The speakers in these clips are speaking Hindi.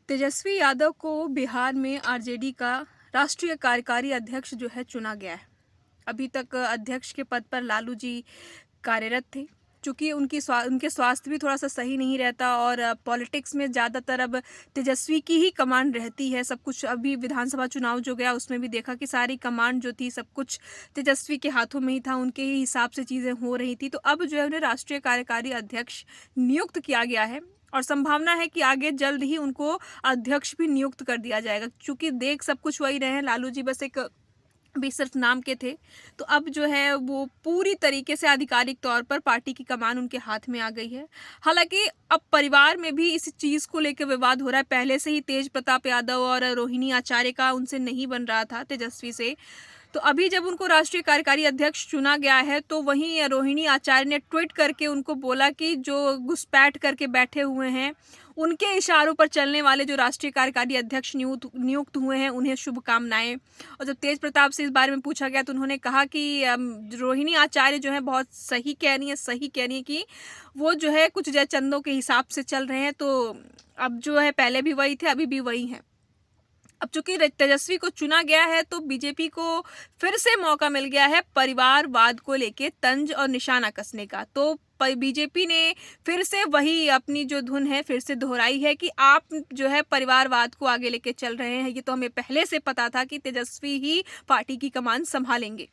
तेजस्वी यादव को बिहार में आरजेडी का राष्ट्रीय कार्यकारी अध्यक्ष जो है चुना गया है। अभी तक अध्यक्ष के पद पर लालू जी कार्यरत थे। चूँकि उनके स्वास्थ्य भी थोड़ा-सा सही नहीं रहता और पॉलिटिक्स में ज़्यादातर अब तेजस्वी की ही कमांड रहती है। सब कुछ अभी विधानसभा चुनाव जो गया उसमें भी देखा कि सारी कमांड जो थी सब कुछ तेजस्वी के हाथों में ही था, उनके ही हिसाब से चीज़ें हो रही थी। तो अब जो है उन्हें राष्ट्रीय कार्यकारी अध्यक्ष नियुक्त किया गया है और संभावना है कि आगे जल्द ही उनको अध्यक्ष भी नियुक्त कर दिया जाएगा। चूँकि देख सब कुछ वही रहे हैं, लालू जी बस एक अभी सिर्फ नाम के थे। तो अब जो है वो पूरी तरीके से आधिकारिक तौर पर पार्टी की कमान उनके हाथ में आ गई है। हालाँकि अब परिवार में भी इस चीज़ को लेकर विवाद हो रहा है। पहले से ही तेज प्रताप यादव और रोहिणी आचार्य का उनसे नहीं बन रहा था तेजस्वी से। तो अभी जब उनको राष्ट्रीय कार्यकारी अध्यक्ष चुना गया है तो वहीं रोहिणी आचार्य ने ट्वीट करके उनको बोला कि जो घुसपैठ करके बैठे हुए हैं, उनके इशारों पर चलने वाले जो राष्ट्रीय कार्यकारी अध्यक्ष नियुक्त हुए हैं उन्हें शुभकामनाएं। और जब तेज प्रताप से इस बारे में पूछा गया तो उन्होंने कहा कि रोहिणी आचार्य जो है बहुत सही कह रही है कि वो जो है कुछ चंदों के हिसाब से चल रहे हैं। तो अब जो है पहले भी वही थे, अभी भी वही हैं। अब चूंकि तेजस्वी को चुना गया है तो बीजेपी को फिर से मौका मिल गया है परिवारवाद को लेके तंज और निशाना कसने का। तो बीजेपी ने फिर से वही अपनी जो धुन है फिर से दोहराई है कि आप जो है परिवारवाद को आगे लेके चल रहे हैं। ये तो हमें पहले से पता था कि तेजस्वी ही पार्टी की कमान संभालेंगे।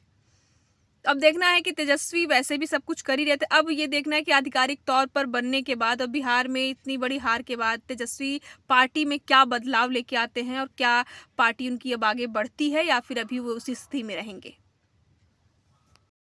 अब देखना है कि तेजस्वी वैसे भी सब कुछ कर ही रहे थे। अब ये देखना है कि आधिकारिक तौर पर बनने के बाद और बिहार में इतनी बड़ी हार के बाद तेजस्वी पार्टी में क्या बदलाव लेके आते हैं और क्या पार्टी उनकी अब आगे बढ़ती है या फिर अभी वो उसी स्थिति में रहेंगे।